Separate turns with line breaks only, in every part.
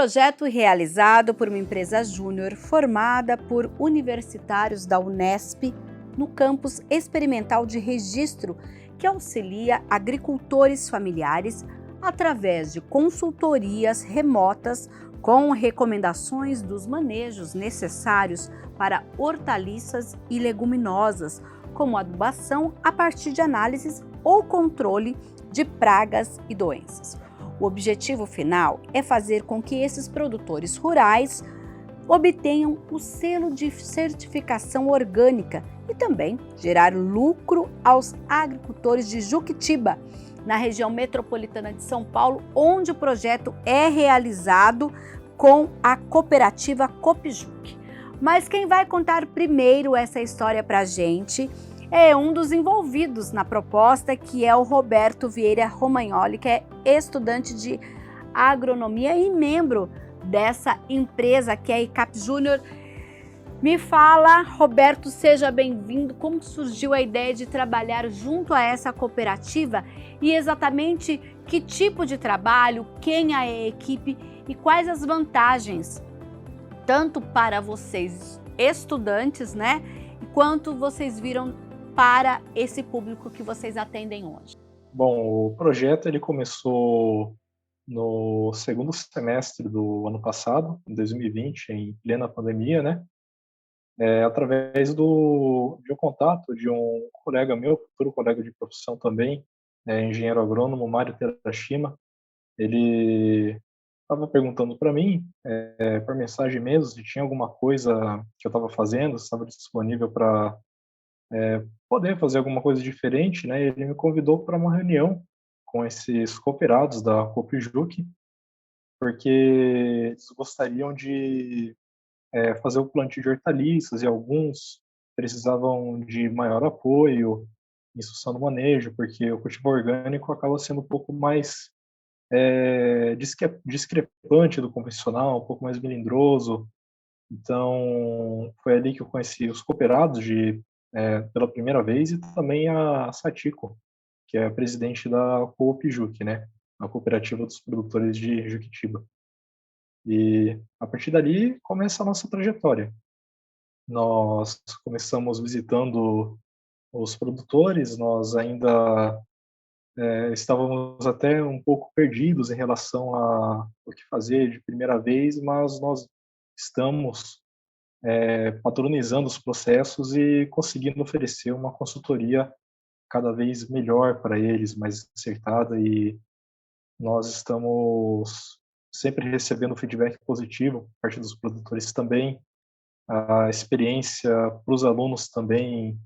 projeto realizado por uma empresa júnior formada por universitários da Unesp no campus experimental de registro, que auxilia agricultores familiares através de consultorias remotas com recomendações dos manejos necessários para hortaliças e leguminosas, como adubação a partir de análises ou controle de pragas e doenças. O objetivo final é fazer com que esses produtores rurais obtenham o selo de certificação orgânica e também gerar lucro aos agricultores de Juquitiba, na região metropolitana de São Paulo, onde o projeto é realizado com a cooperativa Copijuc. Mas quem vai contar primeiro essa história para a gente é um dos envolvidos na proposta, que é o Roberto Vieira Romagnoli, que é estudante de agronomia e membro dessa empresa que é a ICAP Júnior. Me fala, Roberto, seja bem-vindo. Como surgiu a ideia de trabalhar junto a essa cooperativa e exatamente que tipo de trabalho, quem é a equipe e quais as vantagens, tanto para vocês estudantes, né, quanto vocês viram para esse público que vocês atendem hoje?
Bom, o projeto ele começou no segundo semestre do ano passado, em 2020, em plena pandemia, né? Através de um contato de um colega meu, futuro colega de profissão também, engenheiro agrônomo, Mário Terashima. Ele estava perguntando para mim, por mensagem mesmo, se tinha alguma coisa que eu estava fazendo, se estava disponível para poder fazer alguma coisa diferente, né? Ele me convidou para uma reunião com esses cooperados da Copijuc, porque eles gostariam de fazer o plantio de hortaliças e alguns precisavam de maior apoio, instrução no manejo, porque o cultivo orgânico acaba sendo um pouco mais discrepante do convencional, um pouco mais melindroso. Então, foi ali que eu conheci os cooperados pela primeira vez e também a Satico, que é a presidente da Coopjuc, né? A cooperativa dos produtores de Juquitiba. E a partir dali começa a nossa trajetória. Nós começamos visitando os produtores, nós ainda estávamos até um pouco perdidos em relação a o que fazer de primeira vez, mas nós estamos padronizando os processos e conseguindo oferecer uma consultoria cada vez melhor para eles, mais acertada, e nós estamos sempre recebendo feedback positivo por parte dos produtores também. A experiência para os alunos também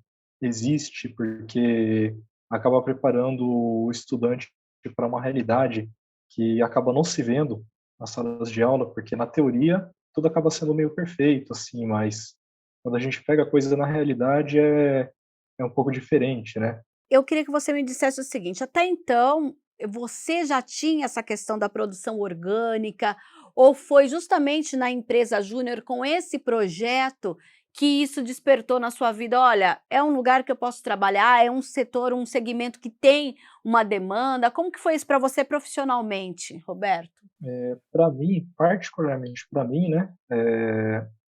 existe, porque acaba preparando o estudante para uma realidade que acaba não se vendo nas salas de aula, porque na teoria tudo acaba sendo meio perfeito, assim, mas quando a gente pega a coisa na realidade é um pouco diferente, né?
Eu queria que você me dissesse o seguinte: até então, você já tinha essa questão da produção orgânica, ou foi justamente na empresa júnior com esse projeto que isso despertou na sua vida? Olha, é um lugar que eu posso trabalhar, é um setor, um segmento que tem uma demanda. Como que foi isso para você profissionalmente, Roberto?
Para mim, particularmente para mim, né,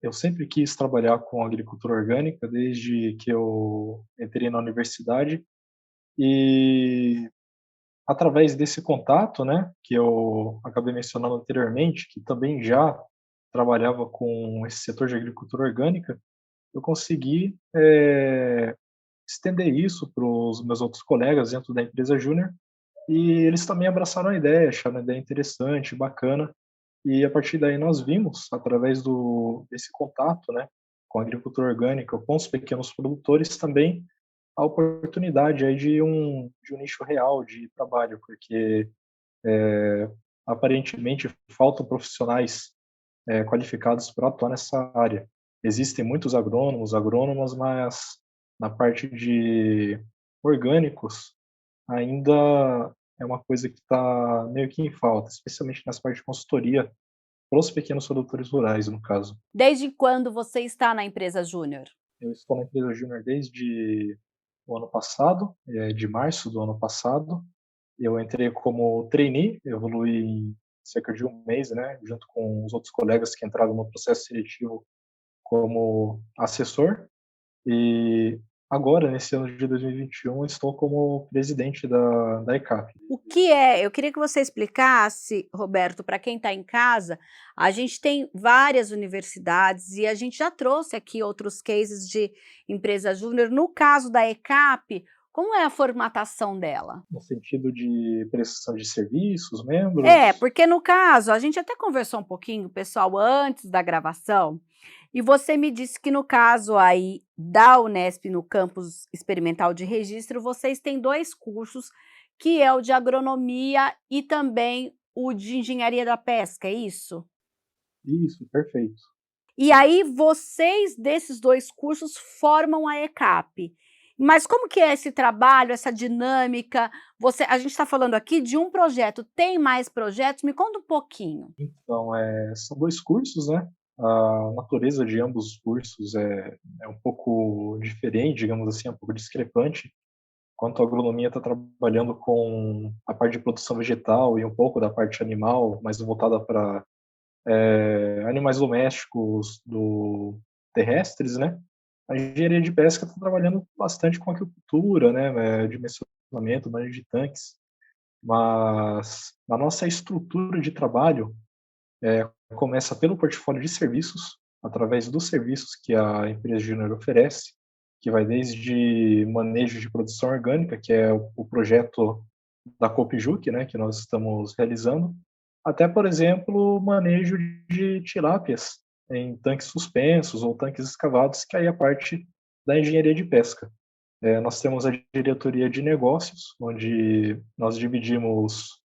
eu sempre quis trabalhar com agricultura orgânica desde que eu entrei na universidade, e através desse contato, né, que eu acabei mencionando anteriormente, que também já trabalhava com esse setor de agricultura orgânica, eu consegui estender isso para os meus outros colegas dentro da empresa júnior, e eles também abraçaram a ideia, acharam a ideia interessante, bacana, e a partir daí nós vimos, através desse contato, né, com a agricultura orgânica, com os pequenos produtores também, a oportunidade aí de um nicho real de trabalho, porque aparentemente faltam profissionais qualificados para atuar nessa área. Existem muitos agrônomos, agrônomas, mas na parte de orgânicos ainda é uma coisa que está meio que em falta, especialmente nas partes de consultoria para os pequenos produtores rurais, no caso.
Desde quando você está na empresa júnior?
Eu estou na empresa júnior desde o ano passado, de março do ano passado. Eu entrei como trainee, evoluí em cerca de um mês, né, junto com os outros colegas que entraram no processo seletivo como assessor. E agora, nesse ano de 2021, estou como presidente da ECAP.
O que é? Eu queria que você explicasse, Roberto, para quem está em casa, a gente tem várias universidades e a gente já trouxe aqui outros cases de empresa júnior. No caso da ECAP, como é a formatação dela?
No sentido de prestação de serviços, membros.
É, porque no caso, a gente até conversou um pouquinho, pessoal, antes da gravação, e você me disse que no caso aí da Unesp, no campus experimental de registro, vocês têm 2 cursos, que é o de agronomia e também o de engenharia da pesca, é isso?
Isso, perfeito.
E aí vocês desses 2 cursos formam a ECAP. Mas como que é esse trabalho, essa dinâmica? A gente está falando aqui de um projeto, tem mais projetos? Me conta um pouquinho.
Então, são 2 cursos, né, a natureza de ambos os cursos é um pouco diferente, digamos assim, é um pouco discrepante. Enquanto a agronomia está trabalhando com a parte de produção vegetal e um pouco da parte animal, mais voltada para animais domésticos terrestres, né? A engenharia de pesca está trabalhando bastante com aquicultura, né? Dimensionamento, manejo de tanques. Mas a nossa estrutura de trabalho começa pelo portfólio de serviços, através dos serviços que a empresa júnior oferece, que vai desde manejo de produção orgânica, que é o projeto da Copijuc, né, que nós estamos realizando, até, por exemplo, manejo de tilápias em tanques suspensos ou tanques escavados, que aí é a parte da engenharia de pesca. Nós temos a diretoria de negócios, onde nós dividimos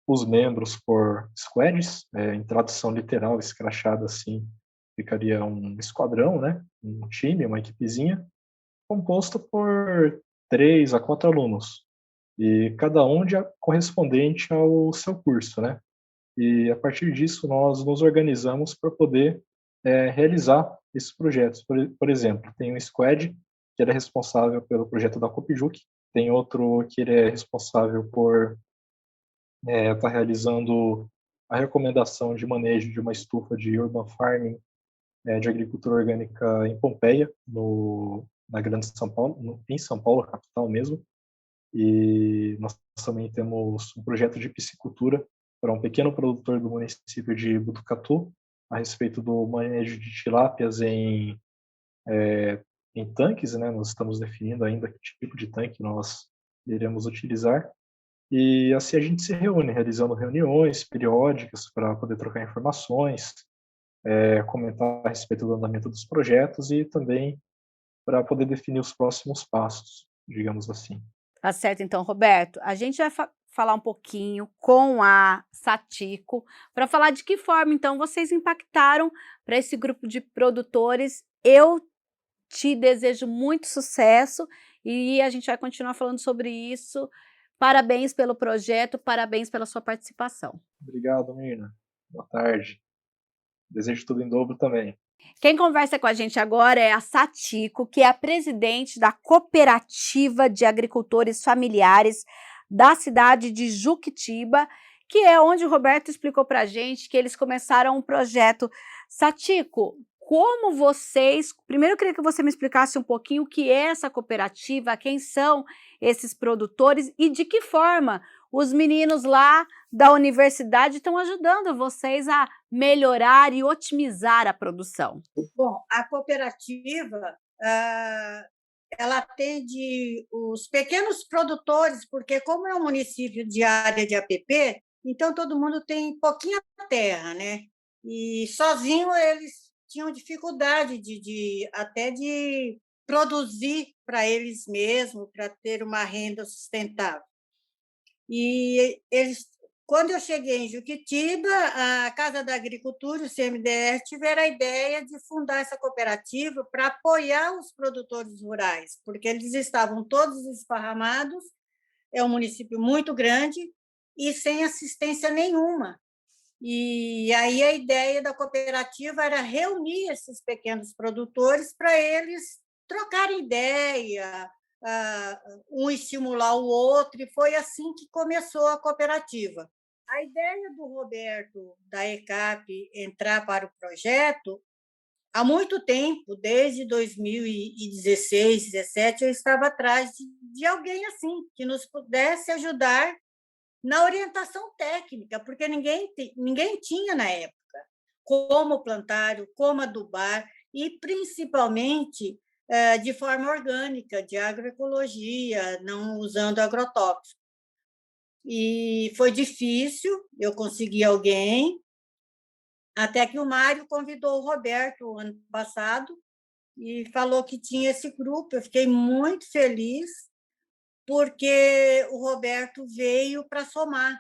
os membros por squads, em tradução literal, escrachada assim, ficaria um esquadrão, né? Um time, uma equipezinha, composto por 3 a 4 alunos, e cada um correspondente ao seu curso, né? E a partir disso nós nos organizamos para poder realizar esses projetos. Por exemplo, tem um squad que ele é responsável pelo projeto da Copijuc, tem outro que ele é responsável por estar realizando a recomendação de manejo de uma estufa de urban farming, de agricultura orgânica em Pompeia, na Grande São Paulo, em São Paulo, capital mesmo. E nós também temos um projeto de piscicultura para um pequeno produtor do município de Botucatu, a respeito do manejo de tilápias em tanques, né? Nós estamos definindo ainda que tipo de tanque nós iremos utilizar. E assim a gente se reúne, realizando reuniões periódicas para poder trocar informações, comentar a respeito do andamento dos projetos e também para poder definir os próximos passos, digamos assim.
Tá certo, então, Roberto. A gente vai falar um pouquinho com a Satico para falar de que forma, então, vocês impactaram para esse grupo de produtores. Eu te desejo muito sucesso e a gente vai continuar falando sobre isso. Parabéns pelo projeto, parabéns pela sua participação.
Obrigado, Mirna. Boa tarde. Desejo tudo em dobro também.
Quem conversa com a gente agora é a Satico, que é a presidente da Cooperativa de Agricultores Familiares da cidade de Juquitiba, que é onde o Roberto explicou para a gente que eles começaram um projeto. Satico, como vocês... Primeiro eu queria que você me explicasse um pouquinho o que é essa cooperativa, quem são esses produtores e de que forma os meninos lá da universidade estão ajudando vocês a melhorar e otimizar a produção.
Bom, a cooperativa, ela atende os pequenos produtores, porque como é um município de área de APP, então todo mundo tem pouquinha terra, né? E sozinho eles tinham dificuldade até de produzir para eles mesmos, para ter uma renda sustentável. E quando eu cheguei em Juquitiba, a Casa da Agricultura e o CMDR tiveram a ideia de fundar essa cooperativa para apoiar os produtores rurais, porque eles estavam todos esparramados, é um município muito grande e sem assistência nenhuma. E aí a ideia da cooperativa era reunir esses pequenos produtores para eles trocarem ideia, um estimular o outro, e foi assim que começou a cooperativa. A ideia do Roberto, da ECAP, entrar para o projeto, há muito tempo, desde 2016, 2017, eu estava atrás de alguém assim, que nos pudesse ajudar na orientação técnica, porque ninguém tinha na época como plantar, como adubar, e principalmente de forma orgânica, de agroecologia, não usando agrotóxicos. E foi difícil, eu consegui alguém, até que o Mário convidou o Roberto ano passado e falou que tinha esse grupo. Eu fiquei muito feliz, porque o Roberto veio para somar.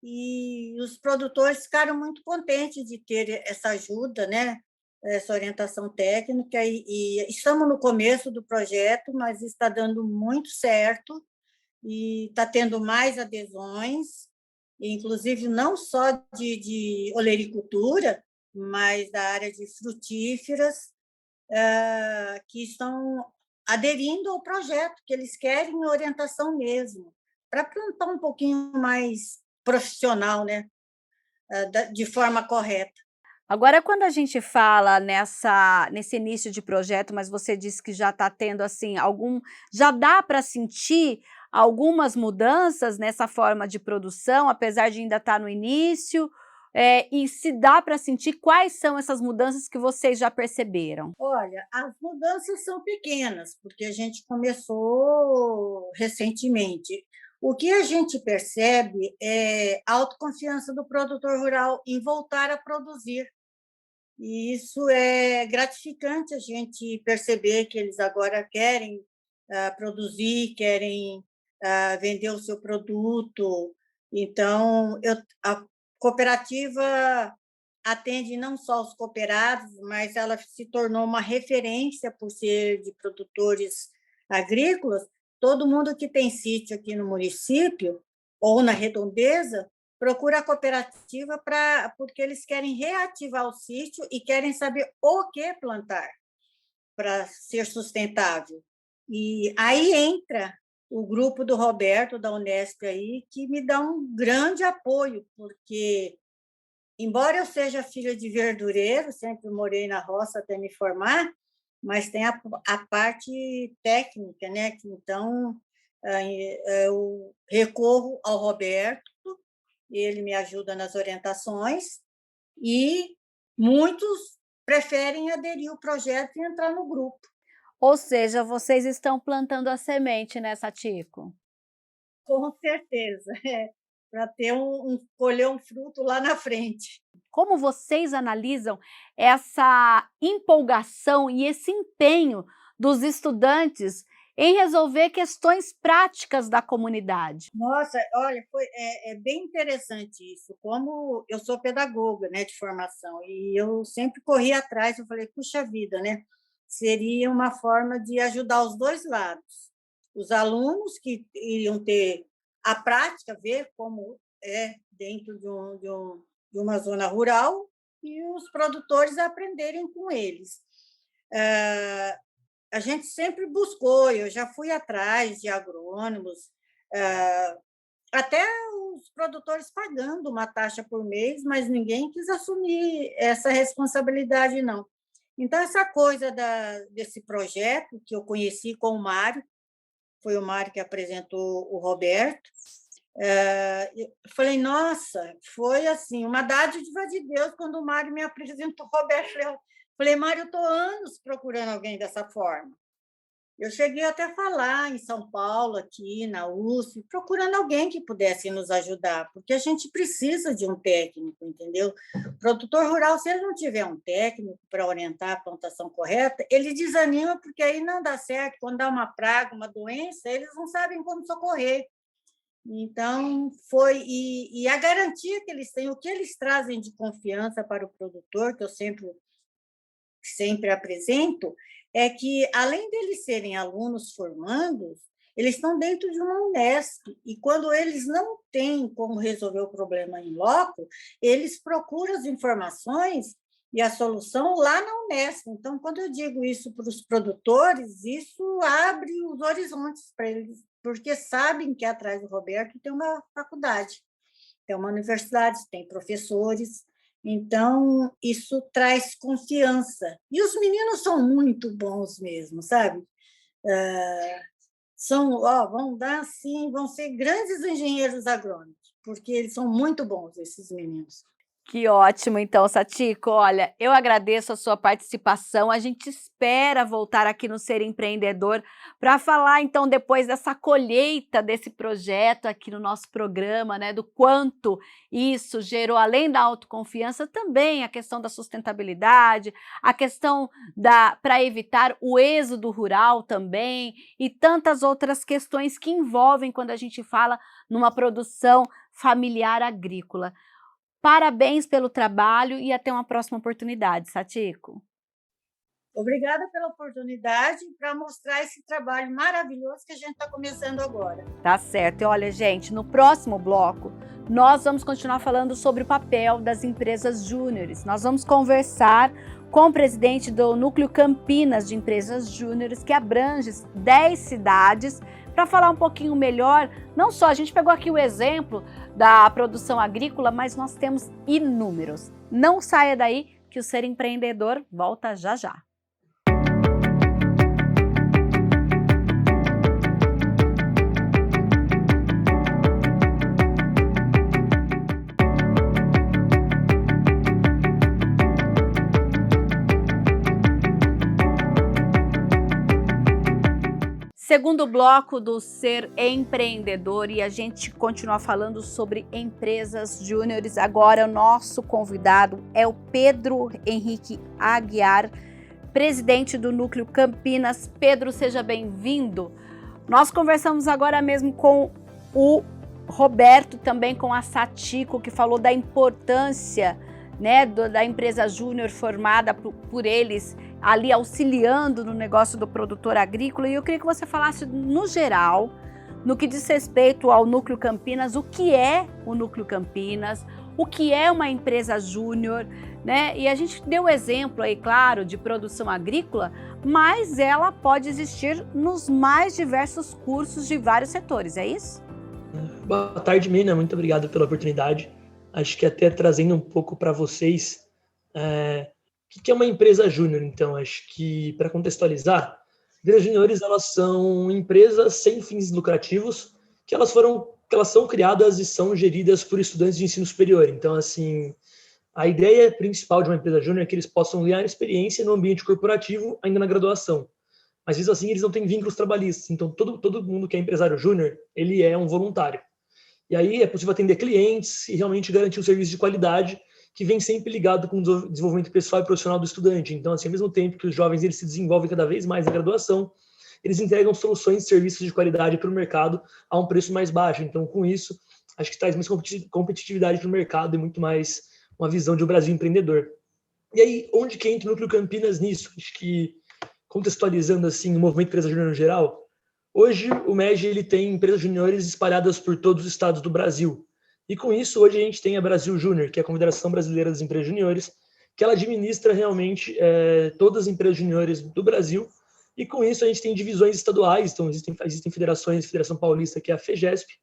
E os produtores ficaram muito contentes de ter essa ajuda, né? Essa orientação técnica. E estamos no começo do projeto, mas está dando muito certo e está tendo mais adesões, inclusive não só de olericultura, mas da área de frutíferas, que estão aderindo ao projeto, que eles querem orientação mesmo, para plantar um pouquinho mais profissional, né? De forma correta.
Agora, quando a gente fala nesse início de projeto, mas você disse que já está tendo assim já dá para sentir algumas mudanças nessa forma de produção, apesar de ainda estar no início, e se dá para sentir quais são essas mudanças que vocês já perceberam?
Olha, as mudanças são pequenas, porque a gente começou recentemente. O que a gente percebe é a autoconfiança do produtor rural em voltar a produzir. E isso é gratificante, a gente perceber que eles agora querem produzir, querem vender o seu produto. Então, a cooperativa atende não só os cooperados, mas ela se tornou uma referência por ser de produtores agrícolas. Todo mundo que tem sítio aqui no município ou na redondeza procura a cooperativa porque eles querem reativar o sítio e querem saber o que plantar para ser sustentável. E aí entra o grupo do Roberto, da Unesp, aí, que me dá um grande apoio, porque, embora eu seja filha de verdureiro, sempre morei na roça até me formar, mas tem a parte técnica, né? Então, eu recorro ao Roberto, ele me ajuda nas orientações, e muitos preferem aderir ao projeto e entrar no grupo.
Ou seja, vocês estão plantando a semente, né, Satiko?
Com certeza, para ter colher um fruto lá na frente.
Como vocês analisam essa empolgação e esse empenho dos estudantes em resolver questões práticas da comunidade?
Nossa, olha, é bem interessante isso. Como eu sou pedagoga, né, de formação, e eu sempre corri atrás, eu falei, puxa vida, né? Seria uma forma de ajudar os dois lados. Os alunos que iriam ter a prática, ver como é dentro de uma zona rural, e os produtores aprenderem com eles. A gente sempre buscou, eu já fui atrás de agrônomos, até os produtores pagando uma taxa por mês, mas ninguém quis assumir essa responsabilidade, não. Então, essa coisa desse projeto, que eu conheci com o Mário, foi o Mário que apresentou o Roberto, eu falei, nossa, foi assim, uma dádiva de Deus quando o Mário me apresentou o Roberto. Falei, Mário, eu estou anos procurando alguém dessa forma. Eu cheguei até a falar em São Paulo, aqui na USP, procurando alguém que pudesse nos ajudar, porque a gente precisa de um técnico, entendeu? O produtor rural, se ele não tiver um técnico para orientar a plantação correta, ele desanima, porque aí não dá certo. Quando dá uma praga, uma doença, eles não sabem como socorrer. Então, e a garantia que eles têm, o que eles trazem de confiança para o produtor, que eu sempre apresento, é que, além deles serem alunos formandos, eles estão dentro de uma Unesp, e quando eles não têm como resolver o problema em loco, eles procuram as informações e a solução lá na Unesp. Então, quando eu digo isso para os produtores, isso abre os horizontes para eles, porque sabem que atrás do Roberto tem uma faculdade, tem uma universidade, tem professores. Então, isso traz confiança. E os meninos são muito bons mesmo, sabe? Vão dar sim, vão ser grandes engenheiros agrônomos, porque eles são muito bons, esses meninos.
Que ótimo, então, Satiko. Olha, eu agradeço a sua participação. A gente espera voltar aqui no Ser Empreendedor para falar, então, depois dessa colheita desse projeto aqui no nosso programa, né? Do quanto isso gerou, além da autoconfiança, também a questão da sustentabilidade, a questão para evitar o êxodo rural também e tantas outras questões que envolvem quando a gente fala numa produção familiar agrícola. Parabéns pelo trabalho e até uma próxima oportunidade, Satiko.
Obrigada pela oportunidade para mostrar esse trabalho maravilhoso que a gente está começando agora.
Tá certo. E olha, gente, no próximo bloco, nós vamos continuar falando sobre o papel das empresas júniores. Nós vamos conversar com o presidente do Núcleo Campinas de Empresas Júniores, que abrange 10 cidades, para falar um pouquinho melhor. Não só, a gente pegou aqui o exemplo da produção agrícola, mas nós temos inúmeros. Não saia daí que o Ser Empreendedor volta já já. Segundo bloco do Ser Empreendedor, e a gente continua falando sobre empresas júniores. Agora o nosso convidado é o Pedro Henrique Aguiar, presidente do Núcleo Campinas. Pedro, seja bem-vindo. Nós conversamos agora mesmo com o Roberto, também com a Satiko, que falou da importância, né, da empresa júnior formada por eles, ali auxiliando no negócio do produtor agrícola. E eu queria que você falasse, no geral, no que diz respeito ao Núcleo Campinas, o que é o Núcleo Campinas, o que é uma empresa júnior, né? E a gente deu exemplo aí, claro, de produção agrícola, mas ela pode existir nos mais diversos cursos de vários setores, é isso?
Boa tarde, Mina. Muito obrigado pela oportunidade. Acho que até trazendo um pouco para vocês o que é uma empresa júnior. Então, acho que para contextualizar, empresas júniores, elas são empresas sem fins lucrativos que elas são criadas e são geridas por estudantes de ensino superior. Então, assim, a ideia principal de uma empresa júnior é que eles possam ganhar experiência no ambiente corporativo ainda na graduação. Mas isso assim, eles não têm vínculos trabalhistas. Então, todo mundo que é empresário júnior, ele é um voluntário. E aí é possível atender clientes e realmente garantir um serviço de qualidade que vem sempre ligado com o desenvolvimento pessoal e profissional do estudante. Então, assim, ao mesmo tempo que os jovens eles se desenvolvem cada vez mais na graduação, eles entregam soluções e serviços de qualidade para o mercado a um preço mais baixo. Então, com isso, acho que traz mais competitividade para o mercado e muito mais uma visão de um Brasil empreendedor. E aí, onde que entra o Núcleo Campinas nisso? Acho que, contextualizando assim, o movimento empresa júnior no geral, hoje o MEG ele tem empresas juniores espalhadas por todos os estados do Brasil. E com isso, hoje a gente tem a Brasil Júnior, que é a Confederação Brasileira das Empresas Juniores, que ela administra realmente todas as empresas juniores do Brasil. E com isso a gente tem divisões estaduais, então existem federações, Federação Paulista, que é a FEGESP,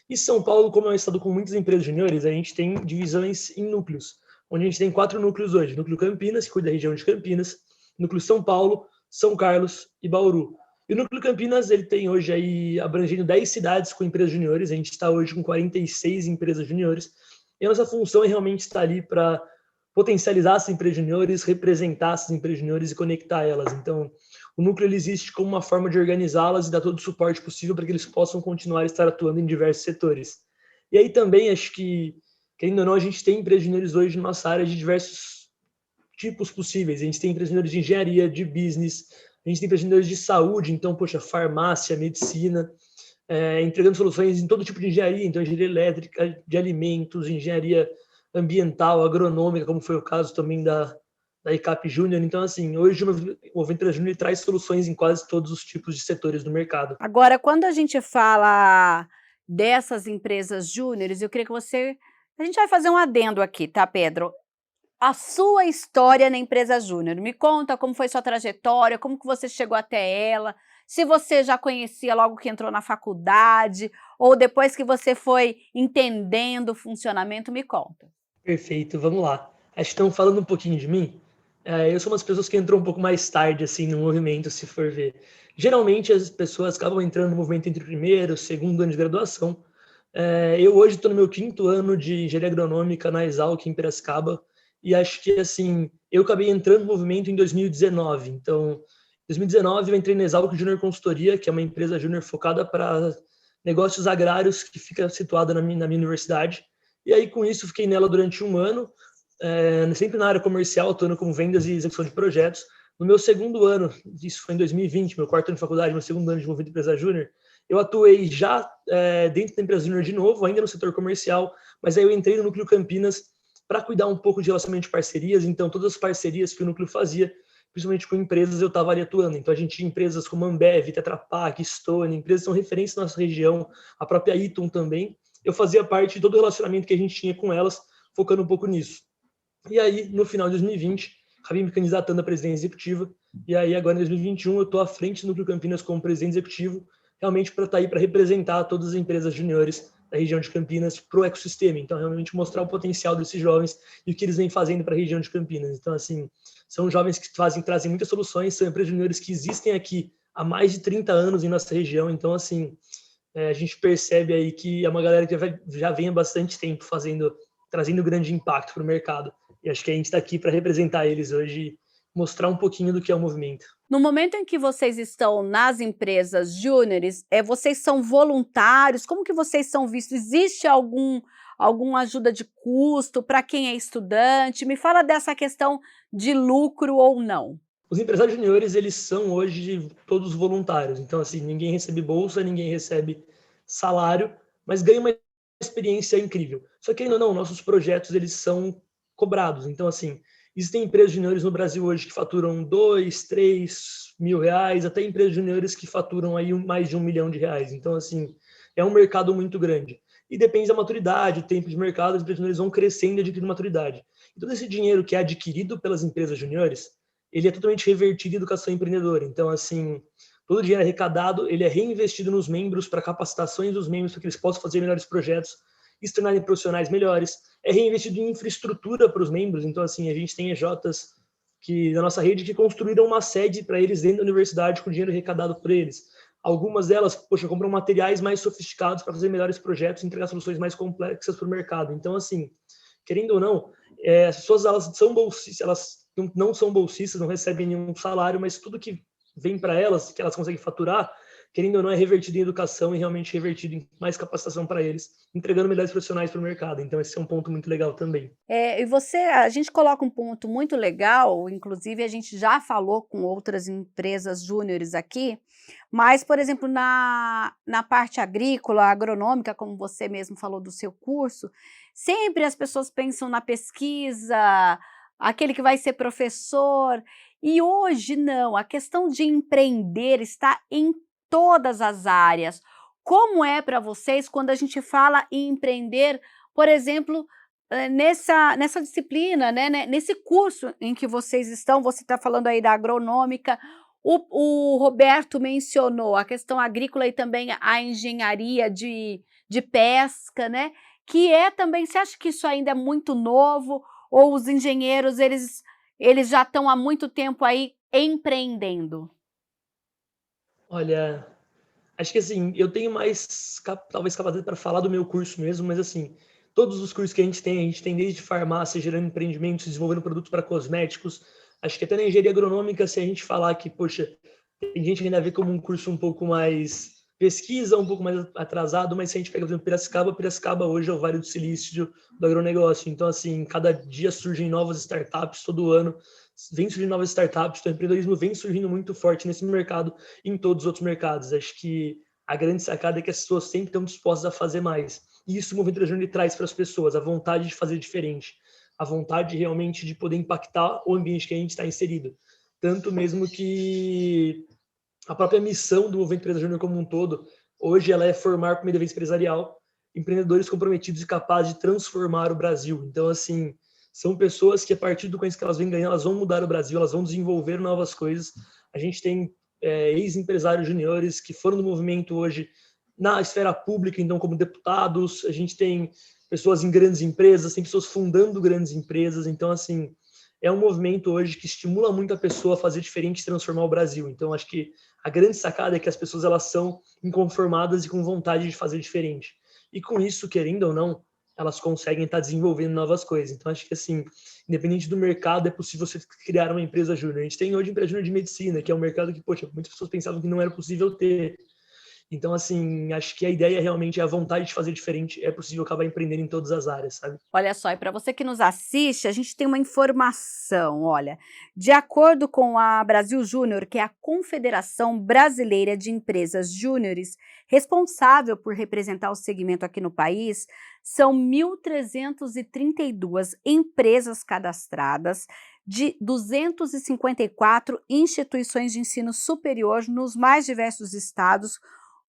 e São Paulo, como é um estado com muitas empresas juniores, a gente tem divisões em núcleos, onde a gente tem 4 núcleos hoje. Núcleo Campinas, que cuida da região de Campinas, Núcleo São Paulo, São Carlos e Bauru. E o Núcleo Campinas, ele tem hoje aí abrangendo 10 cidades com empresas juniores, a gente está hoje com 46 empresas juniores, e a nossa função é realmente estar ali para potencializar essas empresas juniores, representar essas empresas juniores e conectar elas. Então, o núcleo ele existe como uma forma de organizá-las e dar todo o suporte possível para que eles possam continuar a estar atuando em diversos setores. E aí também, acho que, querendo ou não, a gente tem empresas juniores hoje na nossa área de diversos tipos possíveis. A gente tem empresas juniores de engenharia, de business, a gente tem empresas juniores de saúde, então, poxa, farmácia, medicina, entregando soluções em todo tipo de engenharia, então engenharia elétrica, de alimentos, engenharia ambiental, agronômica, como foi o caso também da ICAP Júnior. Então, assim, hoje o Movimento Júnior traz soluções em quase todos os tipos de setores do mercado.
Agora, quando a gente fala dessas empresas júniores, eu queria que a gente vai fazer um adendo aqui, tá, Pedro? a sua história na empresa Júnior. Me conta como foi sua trajetória, como que você chegou até ela, se você já conhecia logo que entrou na faculdade, ou depois que você foi entendendo o funcionamento, me conta.
Perfeito, vamos lá. Acho que estão falando um pouquinho de mim. Eu sou uma das pessoas que entrou um pouco mais tarde, assim, no movimento, se for ver. Geralmente, as pessoas acabam entrando no movimento entre o primeiro e o segundo ano de graduação. Eu hoje estou no meu 5º ano de engenharia agronômica na Exalc, em Piracicaba, e acho que, assim, eu acabei entrando no movimento em 2019. Então, em 2019 eu entrei na Exalc Júnior Consultoria, que é uma empresa júnior focada para negócios agrários, que fica situada na minha universidade. E aí, com isso, fiquei nela durante um ano, sempre na área comercial, atuando como vendas e execução de projetos. No meu 2º ano, isso foi em 2020, meu 4º ano de faculdade, meu 2º ano de movimento de empresa júnior, eu atuei já dentro da empresa júnior de novo, ainda no setor comercial, mas aí eu entrei no Núcleo Campinas para cuidar um pouco de relacionamento de parcerias. Então, todas as parcerias que o Núcleo fazia, principalmente com empresas, eu estava ali atuando. Então, a gente tinha empresas como Ambev, Tetra Pak, Stone, empresas que são referências na nossa região, a própria Eaton também. Eu fazia parte de todo o relacionamento que a gente tinha com elas, focando um pouco nisso. E aí, no final de 2020, acabei me candidatando à presidência executiva. E aí, agora em 2021, eu estou à frente do Núcleo Campinas como presidente executivo, realmente para estar aí para representar todas as empresas juniores da região de Campinas para o ecossistema. Então, realmente mostrar o potencial desses jovens e o que eles vêm fazendo para a região de Campinas. Então, assim, são jovens que trazem muitas soluções, são empresas juniores que existem aqui há mais de 30 anos em nossa região. Então, assim, a gente percebe aí que é uma galera que já vem há bastante tempo trazendo grande impacto para o mercado. E acho que a gente está aqui para representar eles hoje e mostrar um pouquinho do que é o movimento.
No momento em que vocês estão nas empresas júniores, vocês são voluntários? Como que vocês são vistos? Existe alguma ajuda de custo para quem é estudante? Me fala dessa questão de lucro ou não.
Os empresários juniores, eles são hoje todos voluntários. Então, assim, ninguém recebe bolsa, ninguém recebe salário, mas ganha uma experiência incrível. Só que, ainda ou não, nossos projetos, eles são cobrados. Então, assim, existem empresas juniores no Brasil hoje que faturam 2, 3 mil reais, até empresas juniores que faturam aí mais de R$1 milhão. Então, assim, é um mercado muito grande. E depende da maturidade, o tempo de mercado, as empresas juniores vão crescendo e adquirindo maturidade. E todo esse dinheiro que é adquirido pelas empresas juniores, ele é totalmente revertido em educação empreendedora. Então, assim, todo o dinheiro arrecadado, ele é reinvestido nos membros para capacitações dos membros para que eles possam fazer melhores projetos e se tornarem profissionais melhores. É reinvestido em infraestrutura para os membros. Então, assim, a gente tem EJs que, na nossa rede que construíram uma sede para eles dentro da universidade com dinheiro arrecadado por eles. Algumas delas, compram materiais mais sofisticados para fazer melhores projetos e entregar soluções mais complexas para o mercado. Então, assim, querendo ou não, as pessoas, elas são bolsistas, elas não são bolsistas, não recebem nenhum salário, mas tudo que vem para elas, que elas conseguem faturar, querendo ou não, é revertido em educação e realmente revertido em mais capacitação para eles, entregando melhores profissionais para o mercado. Então, esse é um ponto muito legal também.
A gente coloca um ponto muito legal, inclusive a gente já falou com outras empresas júniores aqui, mas, por exemplo, na parte agrícola, agronômica, como você mesmo falou do seu curso, sempre as pessoas pensam na pesquisa, aquele que vai ser professor, e hoje não, a questão de empreender está em todas as áreas. Como é para vocês quando a gente fala em empreender, por exemplo, nessa disciplina, né, nesse curso em que vocês estão? Você está falando aí da agronômica, o Roberto mencionou a questão agrícola e também a engenharia de pesca, né? Que também, você acha que isso ainda é muito novo? Ou os engenheiros, eles já estão há muito tempo aí empreendendo?
Olha, acho que assim, eu tenho mais, talvez, capacidade para falar do meu curso mesmo, mas assim, todos os cursos que a gente tem desde farmácia, gerando empreendimentos, desenvolvendo produtos para cosméticos. Acho que até na engenharia agronômica, se a gente falar que, poxa, tem gente que ainda vê como um curso um pouco mais pesquisa, um pouco mais atrasado, mas se a gente pega, por exemplo, Piracicaba hoje é o Vale do Silício do agronegócio. Então, assim, cada dia surgem novas startups, todo ano vem surgindo novas startups, então o empreendedorismo vem surgindo muito forte nesse mercado e em todos os outros mercados. Acho que a grande sacada é que as pessoas sempre estão dispostas a fazer mais. E isso o Movimento Júnior traz para as pessoas, a vontade de fazer diferente, a vontade realmente de poder impactar o ambiente que a gente está inserido. Tanto mesmo que a própria missão do Movimento Empresa Júnior como um todo, hoje ela é formar, por meio da vez empresarial, empreendedores comprometidos e capazes de transformar o Brasil. Então, assim, são pessoas que, a partir do conhecimento que elas vêm ganhando, elas vão mudar o Brasil, elas vão desenvolver novas coisas. A gente tem ex-empresários juniores que foram do movimento hoje na esfera pública, então como deputados, a gente tem pessoas em grandes empresas, tem pessoas fundando grandes empresas, então assim, é um movimento hoje que estimula muito a pessoa a fazer diferente e transformar o Brasil. Então acho que a grande sacada é que as pessoas elas são inconformadas e com vontade de fazer diferente. E com isso, querendo ou não, elas conseguem estar desenvolvendo novas coisas. Então acho que assim, independente do mercado, é possível você criar uma empresa júnior. A gente tem hoje empresa júnior de medicina, que é um mercado que, poxa, muitas pessoas pensavam que não era possível ter. Então, assim, acho que a ideia realmente é a vontade de fazer diferente. É possível acabar empreendendo em todas as áreas, sabe?
Olha só, e para você que nos assiste, a gente tem uma informação, olha. De acordo com a Brasil Júnior, que é a Confederação Brasileira de Empresas Júniores, responsável por representar o segmento aqui no país, são 1.332 empresas cadastradas de 254 instituições de ensino superior nos mais diversos estados,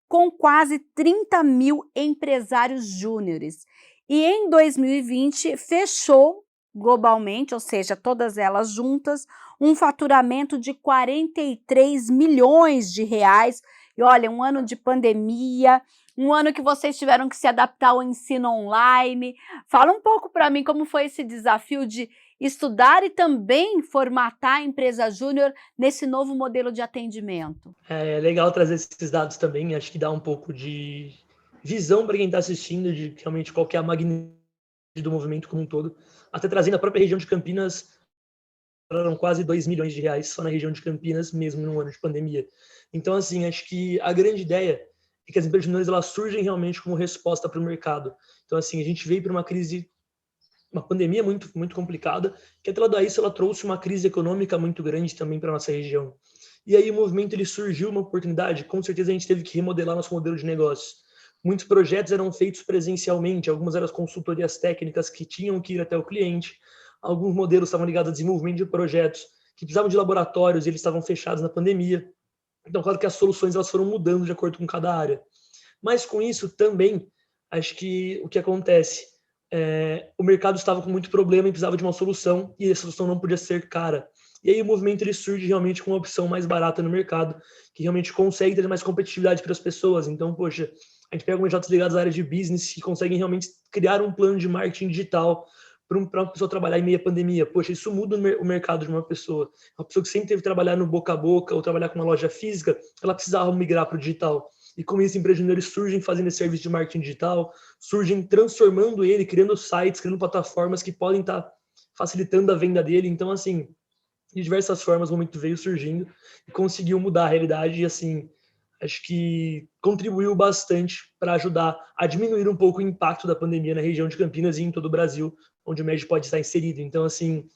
com quase 30 mil empresários júniores. E em 2020 fechou globalmente, ou seja, todas elas juntas, um faturamento de 43 milhões de reais. E olha, um ano de pandemia, um ano que vocês tiveram que se adaptar ao ensino online. Fala um pouco para mim como foi esse desafio de estudar e também formatar a empresa júnior nesse novo modelo de atendimento.
É legal trazer esses dados também, acho que dá um pouco de visão para quem está assistindo de realmente qual que é a magnitude do movimento como um todo. Até trazendo a própria região de Campinas, eram quase 2 milhões de reais só na região de Campinas, mesmo no ano de pandemia. Então, assim, acho que a grande ideia é que as empresas juniores elas surgem realmente como resposta para o mercado. Então, assim, a gente veio para uma crise, uma pandemia muito, muito complicada, que atrelado a isso ela trouxe uma crise econômica muito grande também para a nossa região. E aí o movimento ele surgiu uma oportunidade, com certeza a gente teve que remodelar nosso modelo de negócios. Muitos projetos eram feitos presencialmente, algumas eram as consultorias técnicas que tinham que ir até o cliente, alguns modelos estavam ligados a desenvolvimento de projetos que precisavam de laboratórios e eles estavam fechados na pandemia. Então, claro que as soluções elas foram mudando de acordo com cada área. Mas com isso também, acho que o que acontece o mercado estava com muito problema e precisava de uma solução, e a solução não podia ser cara. E aí o movimento ele surge realmente com uma opção mais barata no mercado, que realmente consegue ter mais competitividade para as pessoas. Então, poxa, a gente pega projetos ligados à área de business que conseguem realmente criar um plano de marketing digital para uma pessoa trabalhar em meio à pandemia. Poxa, isso muda o mercado de uma pessoa. Uma pessoa que sempre teve que trabalhar no boca a boca ou trabalhar com uma loja física, ela precisava migrar para o digital. E com isso, empresas juniores surgem fazendo esse serviço de marketing digital, surgem transformando ele, criando sites, criando plataformas que podem estar facilitando a venda dele. Então, assim, de diversas formas, o momento veio surgindo e conseguiu mudar a realidade e, assim, acho que contribuiu bastante para ajudar a diminuir um pouco o impacto da pandemia na região de Campinas e em todo o Brasil, onde o MED pode estar inserido. Então, assim,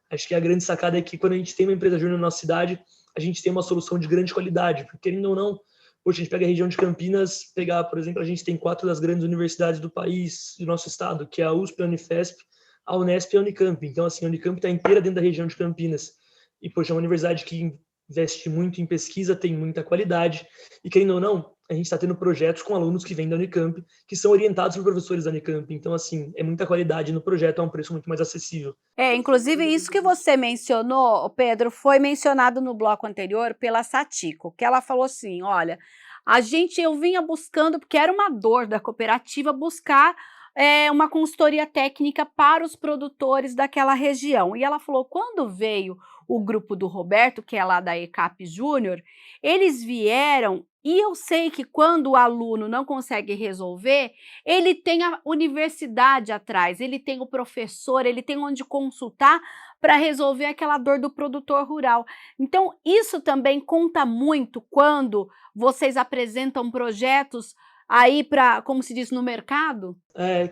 acho que a grande sacada é que quando a gente tem uma empresa júnior na nossa cidade, a gente tem uma solução de grande qualidade, porque, querendo ou não, hoje a gente pega a região de Campinas, por exemplo, a gente tem 4 das grandes universidades do país, do nosso estado, que é a USP, a Unifesp, a Unesp e a Unicamp. Então, assim, a Unicamp está inteira dentro da região de Campinas. E, poxa, é uma universidade que investe muito em pesquisa, tem muita qualidade. E, querendo ou não, a gente está tendo projetos com alunos que vêm da Unicamp, que são orientados por professores da Unicamp. Então, assim, é muita qualidade no projeto, a um preço muito mais acessível.
Inclusive, isso que você mencionou, Pedro, foi mencionado no bloco anterior pela Satico, que ela falou assim, olha, eu vinha buscando, porque era uma dor da cooperativa, buscar uma consultoria técnica para os produtores daquela região. E ela falou, quando veio o grupo do Roberto, que é lá da ECAP Júnior, eles vieram, e eu sei que quando o aluno não consegue resolver, ele tem a universidade atrás, ele tem o professor, ele tem onde consultar para resolver aquela dor do produtor rural. Então, isso também conta muito quando vocês apresentam projetos aí para, como se diz, no mercado?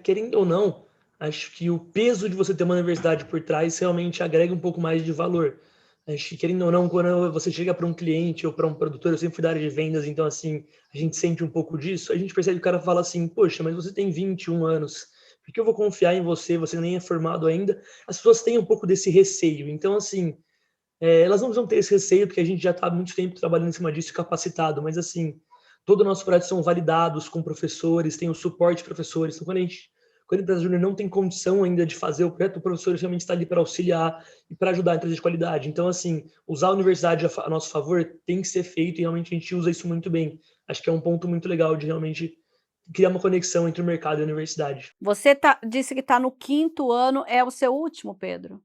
Querendo ou não, acho que o peso de você ter uma universidade por trás realmente agrega um pouco mais de valor. Acho que, querendo ou não, quando você chega para um cliente ou para um produtor, eu sempre fui da área de vendas, então, assim, a gente sente um pouco disso, a gente percebe que o cara fala assim, poxa, mas você tem 21 anos, por que eu vou confiar em você, você nem é formado ainda? As pessoas têm um pouco desse receio, então, assim, elas não vão ter esse receio, porque a gente já está há muito tempo trabalhando em cima disso, capacitado, mas, assim, todo o nosso projeto são validados com professores, tem o suporte de professores, então, quando a gente quando a empresa júnior não tem condição ainda de fazer o projeto, o professor realmente está ali para auxiliar e para ajudar a empresa de qualidade. Então, assim, usar a universidade a nosso favor tem que ser feito e realmente a gente usa isso muito bem. Acho que é um ponto muito legal de realmente criar uma conexão entre o mercado e a universidade.
Você disse que está no 5º ano, é o seu último, Pedro?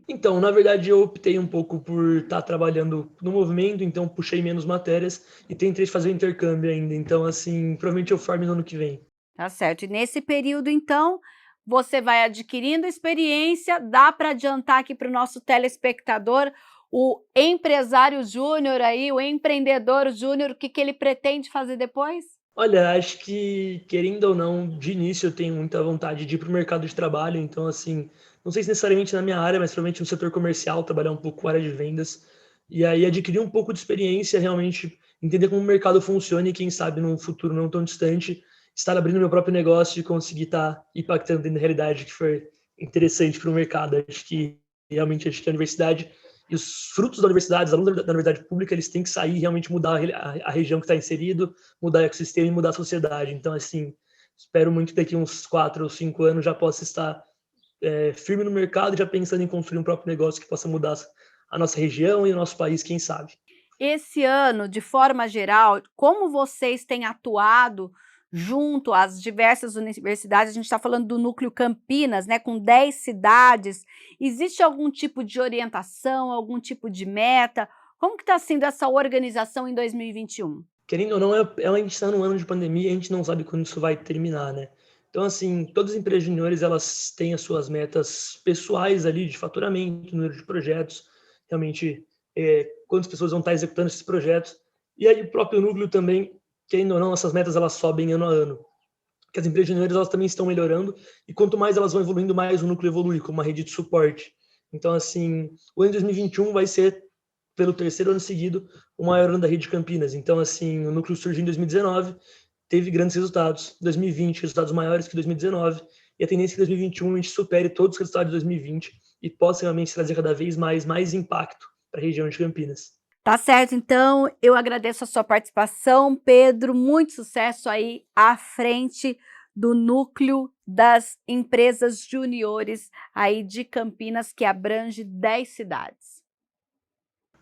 Então, na verdade, eu optei um pouco por estar trabalhando no movimento, então puxei menos matérias e tentei fazer o intercâmbio ainda. Então, assim, provavelmente eu forme no ano que vem.
Tá certo. E nesse período, então, você vai adquirindo experiência, dá para adiantar aqui para o nosso telespectador, o empresário júnior aí, o empreendedor júnior, o que ele pretende fazer depois?
Olha, acho que, querendo ou não, de início eu tenho muita vontade de ir para o mercado de trabalho, então, assim, não sei se necessariamente na minha área, mas provavelmente no setor comercial, trabalhar um pouco com a área de vendas, e aí adquirir um pouco de experiência, realmente entender como o mercado funciona e, quem sabe, num futuro não tão distante, estar abrindo meu próprio negócio e conseguir estar impactando dentro da realidade que for interessante para o mercado. Acho que, realmente, acho que a universidade e os frutos da universidade, os alunos da universidade pública, eles têm que sair e realmente mudar a região que está inserido, mudar o ecossistema e mudar a sociedade. Então, assim, espero muito que daqui uns 4 ou 5 anos já possa estar firme no mercado, já pensando em construir um próprio negócio que possa mudar a nossa região e o nosso país, quem sabe.
Esse ano, de forma geral, como vocês têm atuado junto às diversas universidades? A gente está falando do Núcleo Campinas, né, com 10 cidades. Existe algum tipo de orientação, algum tipo de meta? Como que está sendo essa organização em 2021?
Querendo ou não, a gente está num ano de pandemia e a gente não sabe quando isso vai terminar, né? Então, assim, todas as empresas juniores, elas têm as suas metas pessoais ali de faturamento, número de projetos, realmente, quantas pessoas vão estar executando esses projetos. E aí o próprio núcleo também, querendo ou não, essas metas elas sobem ano a ano. Porque as empresas juniores, elas também estão melhorando e quanto mais elas vão evoluindo, mais o núcleo evolui, como uma rede de suporte. Então, assim, o ano de 2021 vai ser, pelo 3º ano seguido, o maior ano da rede Campinas. Então, assim, o núcleo surgiu em 2019, teve grandes resultados. 2020, resultados maiores que 2019. E a tendência é que 2021 a gente supere todos os resultados de 2020 e possa realmente trazer cada vez mais impacto para a região de Campinas.
Tá certo, então eu agradeço a sua participação, Pedro. Muito sucesso aí à frente do núcleo das empresas juniores aí de Campinas, que abrange 10 cidades.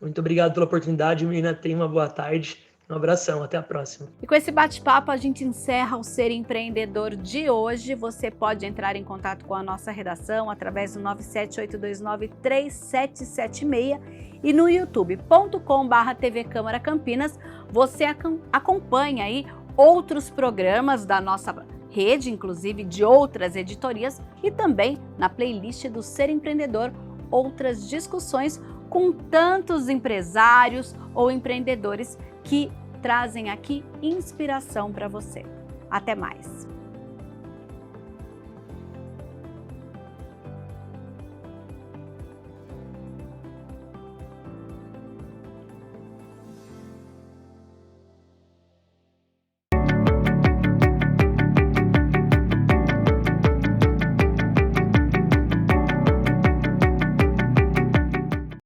Muito obrigado pela oportunidade, menina. Tenha uma boa tarde. Um abração, até a próxima.
E com esse bate-papo a gente encerra o Ser Empreendedor de hoje. Você pode entrar em contato com a nossa redação através do 978293776 e no youtube.com/TV Câmara Campinas. Você acompanha aí outros programas da nossa rede, inclusive de outras editorias, e também na playlist do Ser Empreendedor, outras discussões com tantos empresários ou empreendedores que trazem aqui inspiração para você. Até mais!